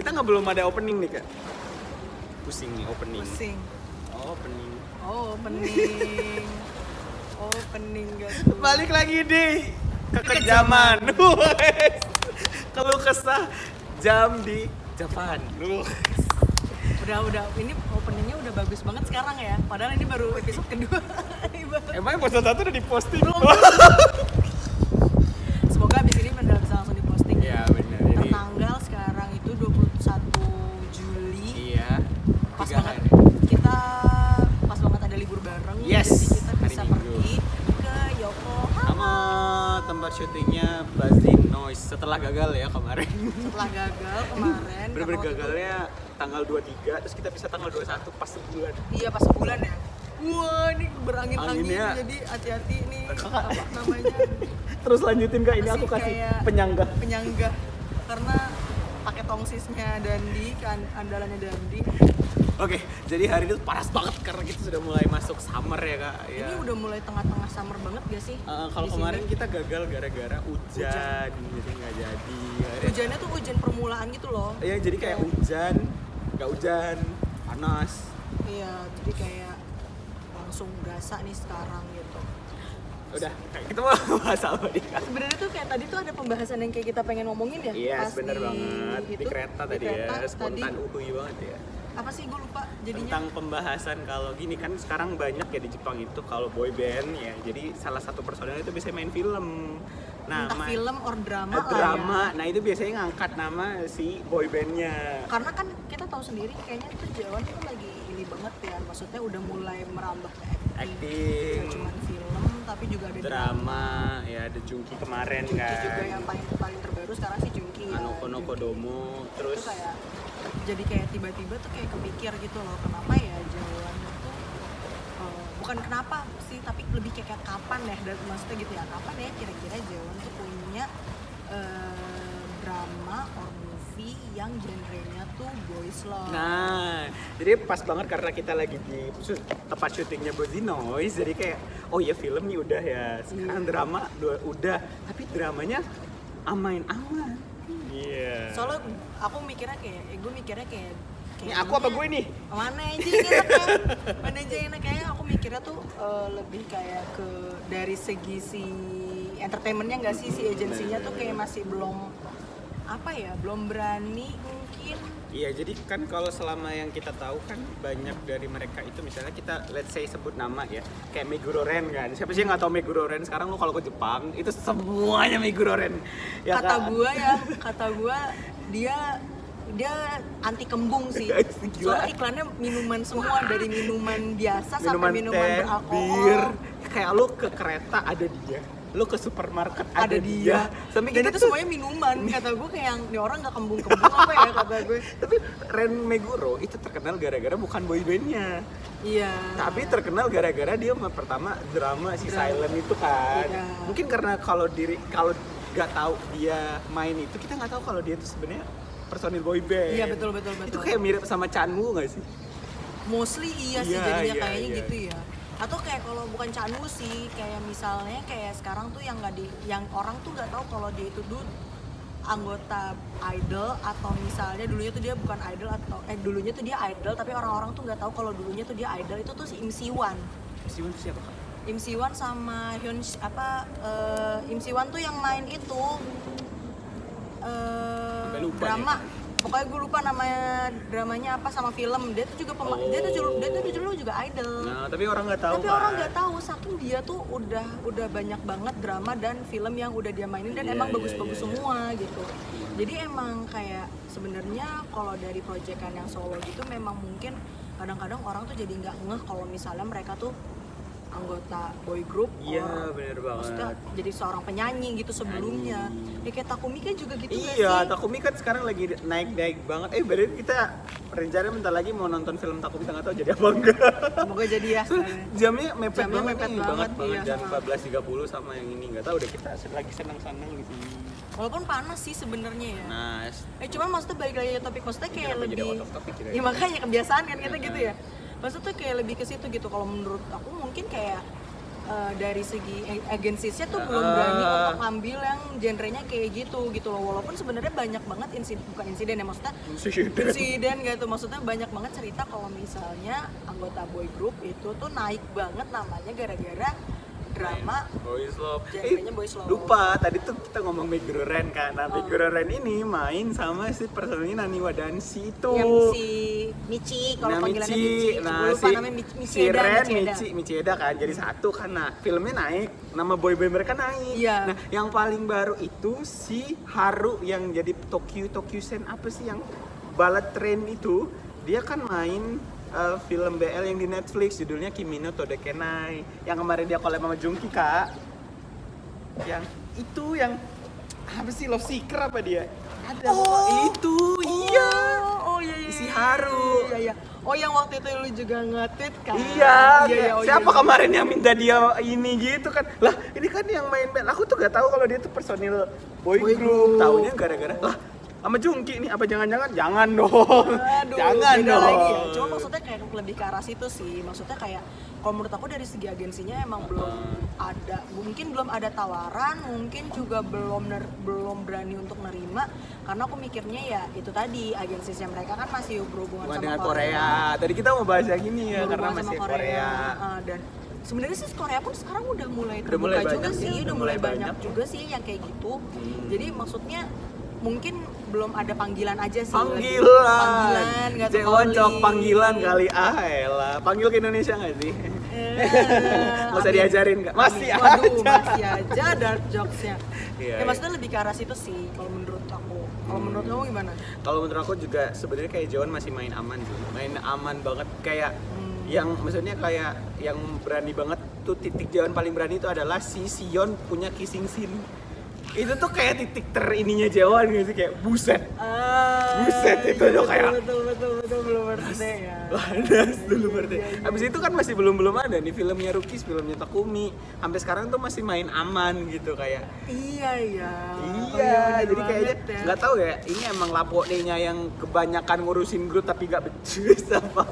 Kita nggak belum ada opening nih Kak. Pusing nih opening. Pusing. Oh, opening. Oh, opening. Opening guys. Balik lagi deh ke kejaman. Kalau kesah jam di Jepang. Udah ini openingnya udah bagus banget sekarang ya. Padahal ini baru episode kedua. Emang episode 1 udah diposting? Semoga abis ini benar bisa langsung diposting. Iya benar. Jadi Tertanggal sekarang itu 21 Juli. iya. Pas 3 banget. hari. Kita pas banget ada libur bareng. Yes, Jadi kita hari bisa Minggu. pergi ke Yokohama. Sama tempat syutingnya Buzzing Noise setelah gagal ya kemarin. Setelah gagal kemarin. Bener-bener karena waktu itu- gagalnya tanggal 23 terus kita bisa tanggal 21 pas sebulan. Iya pas sebulan ya. Wah ini berangin-angin Anginnya. jadi hati-hati nih Kakak. apa namanya Terus lanjutin Kak, ini Masih aku kasih kayak penyanggah. penyangga karena pakai tongsisnya Dandi kan andalannya Dandi. Oke, jadi hari itu panas banget karena kita sudah mulai masuk summer ya Kak. Ya. Ini udah mulai tengah-tengah summer banget gak sih? Kalau di kemarin sini? kita gagal gara-gara hujan, jadi nggak jadi. Hujannya tuh hujan permulaan gitu loh. Iya, jadi kayak hujan, nggak hujan, panas. Iya, jadi kayak langsung berasa nih sekarang gitu. Udah, kayak kita mau bahas apa nih Kak? Sebenarnya tuh kayak tadi tuh ada pembahasan yang kayak kita pengen ngomongin ya. Iya, pas bener di banget. Di itu, kereta di tadi kereta ya, spontan tadi. uhuy banget ya. Apa sih gue lupa jadinya? Tentang pembahasan kalau gini kan sekarang banyak ya di Jepang itu kalau boy band ya. Jadi salah satu personel itu bisa main film. Nah, Entah film or drama lah drama. ya. Nah, itu biasanya ngangkat nama si boy bandnya. Karena kan kita tahu sendiri kayaknya tuh Jawan tuh lagi ini banget ya. Maksudnya udah mulai merambah ke Acting, Gak cuma film tapi juga ada drama, ya ada Junki kemarin Junki kan. juga yang paling terbaru sekarang sih Junki ya. Anoko no Junki. Kodomo, Itu terus kayak jadi kayak tiba-tiba tuh kayak kepikir gitu loh kenapa ya Jawan itu bukan kenapa sih tapi lebih kayak kapan ya dan maksudnya gitu ya kapan ya kira-kira Jawan tuh punya drama or movie yang genrenya tuh boys love. nah, jadi pas banget karena kita lagi di tempat syutingnya Buzzing Noise, jadi kayak oh ya film nih udah ya. Sekarang Iya. drama udah, tapi dramanya aman-aman. Iya. Soalnya aku mikirnya kayak, gue mikirnya kayak Ini aku apa gue nih? Mana aja yang enaknya? Mana aja yang enaknya? Aku mikirnya tuh lebih kayak ke dari segi si entertainmentnya nggak sih, si agensinya tuh kayak masih belum apa ya, belum berani mungkin. Iya, jadi kan kalau selama yang kita tahu kan banyak dari mereka itu misalnya kita let's say sebut nama ya, kayak Meguro Ren kan. Siapa sih yang nggak tahu Meguro Ren? Sekarang lu kalau ke Jepang itu semuanya Meguro Ren. Ya kata kan? gua dia anti kembung sih. Gila. Soalnya iklannya minuman semua dari minuman biasa sampai minuman minuman teh, beralkohol. bir. Kayak lu ke kereta ada dia. Lu ke supermarket ada dia. Sampai Dan kita itu tuh semuanya minuman. Kata gue kayak yang ini orang nggak kembung-kembung apa ya kata gue. tapi Ren Meguro itu terkenal gara-gara bukan boybandnya, Iya. tapi terkenal gara-gara dia pertama drama si Silent itu kan. Iya. Mungkin karena kalau nggak tahu dia main itu, kita nggak tahu kalau dia itu sebenarnya personil boyband. Iya betul. Itu kayak mirip sama Chanwoo nggak sih? Mostly iya sih Iya, jadinya iya, kayaknya iya. gitu ya. Atau kayak kalau bukan Chanwoo sih, kayak misalnya kayak sekarang tuh yang yang orang tuh nggak tahu kalau dia itu dulu anggota idol atau misalnya dulunya tuh dia bukan idol atau dulunya tuh dia idol tapi orang-orang tuh nggak tahu kalau dulunya tuh dia idol itu tuh si Im Siwan. Siapa siapa? Im Siwan sama Hyun Im Siwan tuh yang main itu lupa drama. Pokoknya gue lupa namanya dramanya apa sama film. Dia tuh juga dia tuh dulu juga idol. Nah, tapi orang nggak tahu. Tapi kan? orang nggak tahu saking dia tuh udah banyak banget drama dan film yang udah dia mainin dan Iya, emang iya, bagus-bagus iya. semua gitu. Jadi emang kayak sebenarnya kalau dari proyekan yang solo gitu memang mungkin kadang-kadang orang tuh jadi nggak ngeh kalau misalnya mereka tuh anggota boy group. Iya, bener Maksudnya banget. jadi seorang penyanyi gitu sebelumnya. Ya kayak Takumi kan juga gitu nggak Iya, sih? Takumi kan sekarang lagi naik banget. Berarti kita rencana bentar lagi mau nonton film Takumi, kita nggak tahu jadi apa enggak. Semoga jadi ya. Jamnya mepet Jamnya banget, mepet nih, banget, banget iya. jam 14.30 sama yang ini nggak tahu deh, kita lagi senang-senang gitu. Walaupun panas sih sebenarnya ya. Nah, Cuman maksudnya balik lagi ke topik, maksudnya kayak kenapa jadi lebih out of topic gitu ya? ya makanya kebiasaan kan kita gitu ya. Maksudnya kayak lebih ke situ gitu. Kalau menurut aku mungkin kayak dari segi agensiesnya tuh belum berani untuk ngambil yang genrenya kayak gitu loh, walaupun sebenarnya banyak banget bukan insiden ya, maksudnya insiden gitu, maksudnya banyak banget cerita kalau misalnya anggota boy group itu tuh naik banget namanya gara-gara drama Boys Love. genrenya boys love. Lupa tadi tuh kita ngomong Meguro Ren kan. Nah, Meguro Ren ini main sama si personilnya Nani Wadanshi itu. Yang si Michi, kalau panggilannya Michi. Nah, Lupa namanya si Ren, Michi Eda kan jadi satu kan. Nah, filmnya naik, nama boy-boy mereka naik. Iya. Nah, yang paling baru itu si Haru yang jadi Tokyo Sen apa sih yang Ballet Train itu, dia kan main film BL yang di Netflix judulnya Kimi no Todekenai yang kemarin dia collab sama Jungki kak, yang itu yang apa sih Love Seeker apa dia ada itu iya si Haru iya. Oh yang waktu itu lu juga nge-tweet kan? Iya, siapa iya. kemarin yang minta dia ini gitu kan? Lah ini kan yang main BL, aku tuh gak tahu kalau dia tuh personil boy group. Taunya gara-gara lah sama Jungki nih, apa jangan-jangan? Jangan dong. Aduh, jangan dong. Lagi ya. Cuma maksudnya kayak lebih ke arah situ sih. Maksudnya kayak kalau menurut aku dari segi agensinya emang mungkin belum ada tawaran, mungkin juga belum berani untuk nerima, karena aku mikirnya ya itu tadi agensinya mereka kan masih berhubungan sama Korea. Tadi kita mau bahas yang ini ya, karena masih Korea. Dan sebenarnya sih Korea pun sekarang udah mulai mulai juga banyak, sih, ya, udah mulai banyak juga sih yang kayak gitu. Jadi maksudnya mungkin belum ada panggilan aja sih. Panggilan nggak tahu Jeon cok kali. panggilan kali elah. Panggil ke Indonesia nggak sih? Nggak usah diajarin nggak? Masih aja dark jokesnya. Iya, Ya maksudnya lebih ke arah situ sih kalau menurut aku. Kalau menurut kamu gimana? Kalau menurut aku juga sebenarnya kayak Jeon masih main aman sih. Main aman banget kayak yang maksudnya kayak yang berani banget tuh, titik Jeon paling berani itu adalah si Sion punya kissing scene. Itu tuh kayak titik terininya Jeon gitu sih, kayak buset itu tuh kayak betul belum berarti ya. panas dulu berarti. Habis itu kan masih belum ada nih filmnya Rookies, filmnya Takumi. Sampai sekarang tuh masih main aman gitu kayak. Iya. Jadi kayaknya nggak tahu ya, ini emang Lapone-nya yang kebanyakan ngurusin grup tapi nggak becus apa.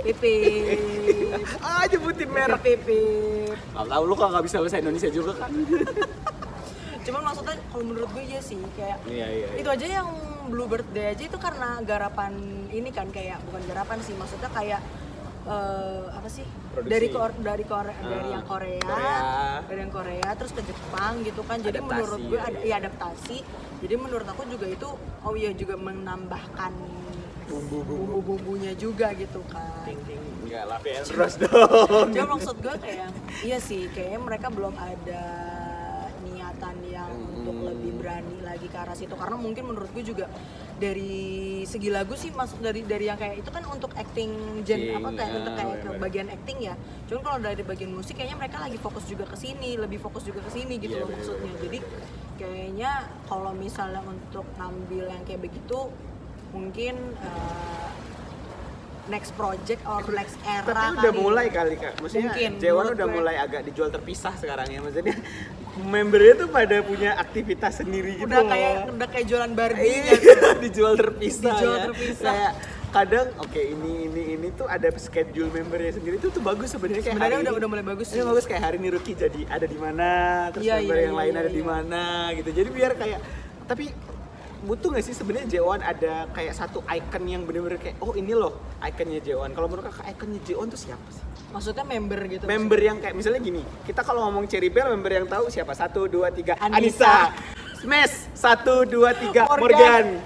Pipip. Nyebutin merek. Pipip. Tahu lu kalau nggak bisa bahasa Indonesia juga kan. Cuman maksudnya kalau menurut gue ya sih kayak Iya. itu aja yang Bluebird Day aja itu karena garapan ini kan, kayak bukan garapan sih, maksudnya kayak apa sih Produksi. dari yang Korea terus ke Jepang gitu kan. Jadi Adaptasi, menurut gue ya. adaptasi. Jadi menurut aku juga itu juga menambahkan bumbu-bumbunya juga gitu kan. Enggak lah, terus dong. Cuma maksud gue kayak iya sih, kayaknya mereka belum ada niatan yang untuk lebih berani lagi ke arah situ, karena mungkin menurut gue juga dari segi lagu sih masuk dari yang kayak itu kan untuk acting untuk kayak ke bagian acting ya. Cuman kalau dari bagian musik kayaknya mereka lagi fokus juga ke sini gitu loh maksudnya. Jadi kayaknya kalau misalnya untuk ngambil yang kayak begitu mungkin next project or next era. Tapi udah mulai kali kak, maksudnya Jeon udah mulai agak dijual terpisah sekarang ya, maksudnya membernya tuh pada punya aktivitas sendiri gitu. Udah kayak jualan Barbie dijual terpisah. Kayak kadang ini tuh ada schedule membernya sendiri tuh bagus sebenarnya, kayak sebenarnya udah mulai bagus sih. Bagus kayak hari ini Rookie jadi ada di mana, terus member yang lain ada di mana gitu. Jadi biar kayak, tapi butuh nggak sih sebenarnya Jeon ada kayak satu icon yang bener-bener kayak ini loh iconnya Jeon. Kalau menurut kakak iconnya Jeon tuh siapa sih? Maksudnya member gitu? Member yang kayak misalnya gini, kita kalau ngomong Cherry Bell, member yang tahu siapa? 1, 2, 3 Anissa. Smash 1, 2, 3 Morgan.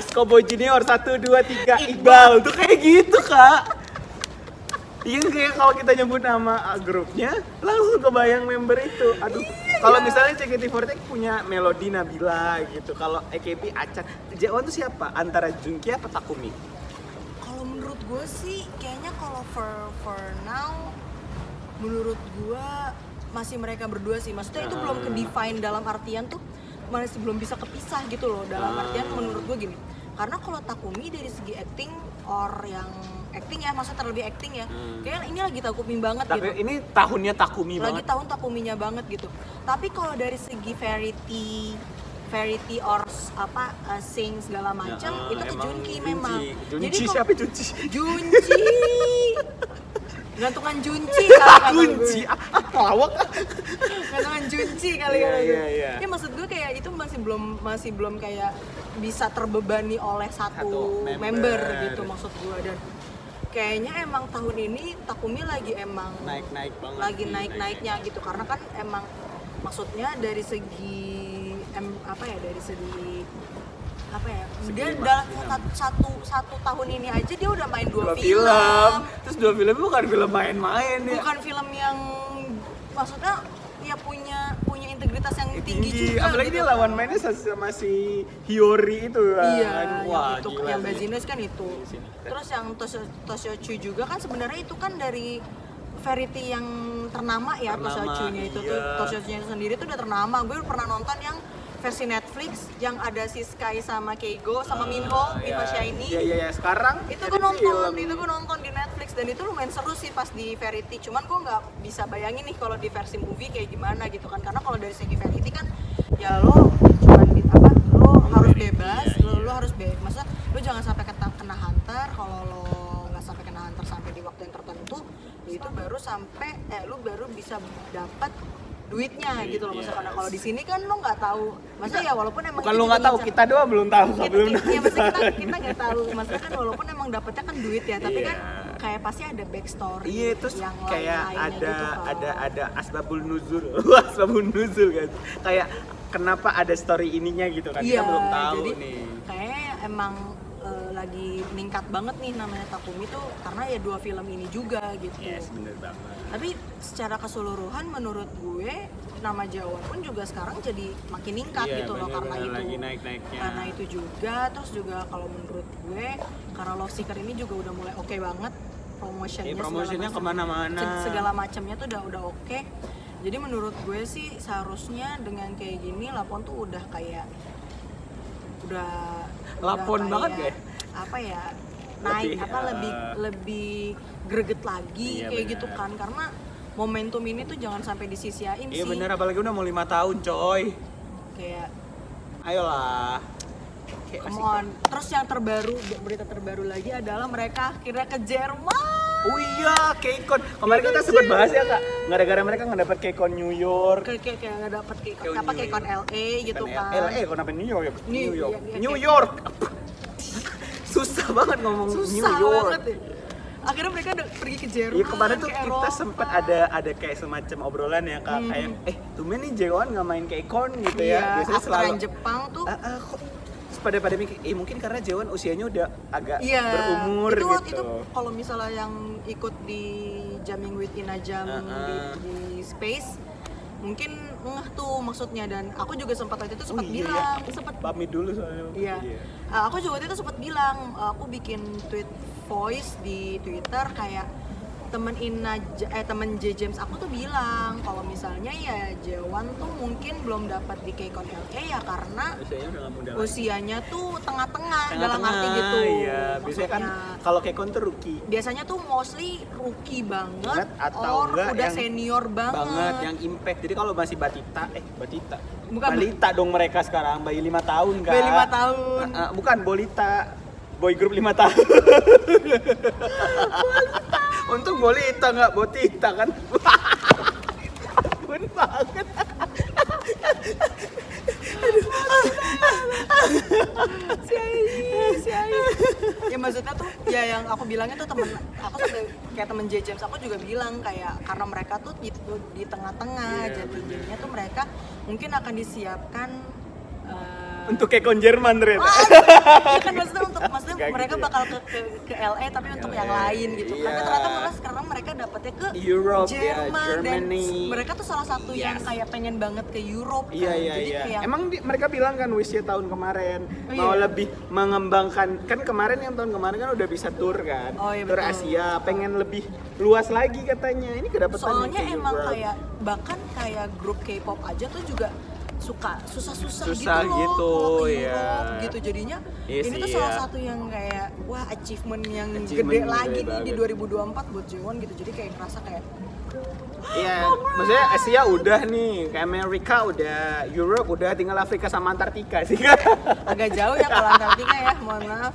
Skobo Junior 1, 2, 3 Iqbal. Tuh kayak gitu kak. Iya, kayak kalau kita nyebut nama grupnya langsung kebayang member itu. Aduh, kalau misalnya JKT48 punya Melody Nabila gitu, kalau AKB Acan, Jeon tuh siapa? Antara Jungki apa Takumi? Kalau menurut gue sih kayaknya kalau for now menurut gue masih mereka berdua sih. Maksudnya itu belum ke define dalam artian tuh masih belum bisa kepisah gitu loh, dalam artian menurut gue gini. Karena kalau Takumi dari segi acting yang acting ya, maksudnya terlebih acting ya, kayaknya ini lagi Takumi banget. Tapi gitu. Ini tahunnya Takumi banget. Lagi tahun Takuminya banget gitu. Tapi kalau dari segi Verity or sing segala macam itu ke Junki memang. Junji siapa Junji? Junji. gantungan junci kali kunci lawak. gantungan junci kali Iya. Ya maksud gue kayak itu masih belum kayak bisa terbebani oleh satu member gitu maksud gue. Dan kayaknya emang tahun ini Takumi lagi emang naik banget, lagi naik-naiknya gitu, karena kan emang maksudnya dari segi dia dalam satu tahun ini aja dia udah main dua film. Terus 2 film bukan film main-main ya. Bukan film yang maksudnya ya punya integritas yang tinggi juga. Apalagi gitu dia lawan mainnya sama si Hiyori itu kan. Iya, Wah, yang itu gila yang sih. Business kan itu. Terus yang Toshio-chu juga kan sebenarnya itu kan dari variety yang ternama ya, Toshio-chu-nya itu iya. tuh. Toshio-chu-nya sendiri tuh udah ternama. Gue pernah nonton yang versi Netflix yang ada si Sky sama Keigo sama Minho Shiny. Iya. Sekarang Itu jadi gue nonton, film. itu gue nonton di Netflix dan itu lumayan seru sih pas di Variety. Cuman gue nggak bisa bayangin nih kalau di versi movie kayak gimana gitu kan, karena kalau dari segi Variety kan ya lo cuman lo harus bebas, lo harus bebas. Masa lo jangan sampai kena hunter. Kalau lo nggak sampai kena hunter sampai di waktu yang tertentu, ya itu baru sampai lo baru bisa dapat duitnya gitu loh. Maksudnya karena kalau di sini kan lo nggak tahu, maksudnya ya walaupun emang Bukan lu nggak tahu, kita doa belum tahu, belum tahu. Iya, maksudnya kita nggak tahu, maksudnya kan walaupun emang dapetnya kan duit ya, tapi kan kayak pasti ada backstory. Iya, terus yang kayak lain-lainnya ada gitu, ada asbabul nuzul. Asbabul nuzul kan. Kayak kenapa ada story ininya gitu kan. Iya, Kita belum tahu jadi nih. kayaknya emang lagi meningkat banget nih namanya Takumi tuh karena ya 2 film ini juga gitu. Yes, bener banget. Tapi secara keseluruhan menurut gue nama Jawa pun juga sekarang jadi makin meningkat gitu loh, karena itu lagi naik-naiknya. karena itu juga. Terus juga kalau menurut gue karena Love Seeker ini juga udah mulai oke banget promotionnya, promosinya kemana-mana, segala macamnya tuh udah oke. Jadi menurut gue sih seharusnya dengan kayak gini Lapon tuh udah kayak Lapon kayak, banget ya? apa ya, naik Lebih, lebih greget lagi Iya, kayak bener. gitu kan, karena momentum ini tuh jangan sampai disisiain Iya sih. bener, apalagi udah mau 5 tahun coy. Kayak Ayolah. Kayak come asik. on. Terus yang terbaru, berita terbaru lagi adalah mereka akhirnya ke Jerman. Oh iya, KCON. Kemarin kita sempat bahas ya kak, gara-gara mereka nggak dapat KCON New York. Kayak nggak dapet Kayak kayak kon LA gitu kan. LA, kenapa New York? New York. New York. Susah banget ngomong New Susah York. banget ya. Akhirnya mereka pergi ke Jerman. Iya kemarin tuh ke kita Eropa. sempat ada kayak semacam obrolan ya kak, kayak tumben nih Jeon nggak main KCON gitu Iya, ya. Biasanya after selalu yang Jepang tuh. kok pada mikir, mungkin karena Jeon usianya udah agak Iya, berumur itu, gitu. Itu kalau misalnya yang ikut di Jamming with Inajam di Space, mungkin tuh maksudnya. Dan aku juga sempat waktu itu sempat bilang, sempat pamit dulu soalnya. iya. Aku juga waktu itu sempat bilang, aku bikin tweet voice di Twitter kayak temen J James aku tuh bilang kalau misalnya ya Jewan tuh mungkin belum dapat di KCON LA ya karena Usianya udah nggak muda lagi. usianya tuh tengah-tengah dalam arti gitu. Iya, biasanya kan kalau KCON tuh rookie. Biasanya tuh mostly rookie banget atau enggak udah yang senior banget. Yang impact. Jadi kalau masih Batita, Bukan Balita dong mereka sekarang, bayi 5 tahun kan. Bayi 5 tahun. Bukan Bolita. Boy group 5 tahun. Untung Bolita nggak Botita kan. Pun banget. si Ayi. Ya maksudnya tuh ya yang aku bilangnya tuh aku kayak temen J James aku juga bilang kayak karena mereka tuh di tengah-tengah, jadinya tuh mereka mungkin akan disiapkan untuk KCON Jerman ternyata. Iya kan maksudnya Gak mereka gitu ya. bakal ke LA tapi untuk yang lain gitu. Iya. Tapi ternyata malah sekarang mereka dapetnya ke Europe, Jerman dan Germany. mereka tuh salah satu yang kayak pengen banget ke Europe kan. Jadi kayak Emang mereka bilang kan wishnya tahun kemarin mau iya. lebih mengembangkan, kan kemarin yang tahun kemarin kan udah bisa tour kan, Oh, iya, tour betul. Asia, pengen lebih luas lagi katanya. Ini kedapetan soalnya yang ke emang Europe. kayak bahkan kayak grup K-pop aja tuh juga suka susah-susah gitu Susah loh gitu, kalau ke ya. Europe gitu. Jadinya Iya ini sih, tuh salah iya. satu yang kayak wah achievement yang Achievement gede gede lagi nih di banget. 2024 buat Jeon gitu. Jadi kayak ngerasa kayak Iya, maksudnya Asia udah nih, kayak Amerika udah, Europe udah, tinggal Afrika sama Antartika sih kan. agak jauh ya kalau Antartika ya, mohon maaf.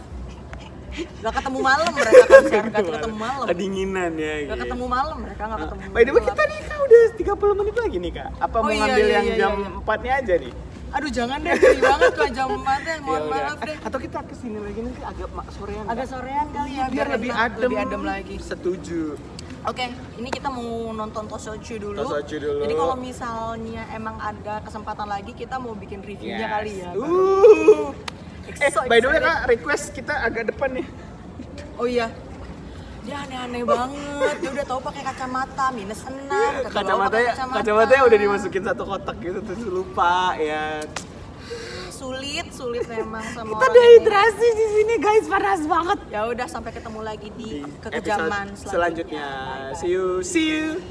Gak ketemu malam mereka konser, gak ketemu malam. Kedinginan ya. Gak ketemu malam mereka, gak ketemu. By the way kita nih Kak udah 30 menit lagi nih Kak. Apa mau ngambil yang jam 4-nya aja nih? Aduh jangan deh, geli banget tuh jam 4 ya, mohon maaf deh. Atau kita kesini lagi nanti agak sorean. Agak sorean kali ya, biar lebih adem lagi. Setuju. Oke, ini kita mau nonton Tosochu dulu. Jadi kalau misalnya emang ada kesempatan lagi, kita mau bikin reviewnya kali ya. By the way Kak, request kita agak depan nih. Oh iya. Dia aneh-aneh banget. Dia udah tahu pakai kacamata -6. Kacamatanya udah dimasukin satu kotak gitu terus lupa ya. Sulit memang sama kita dehidrasi di sini guys, panas banget. Ya udah sampai ketemu lagi di kekejaman selanjutnya. See you.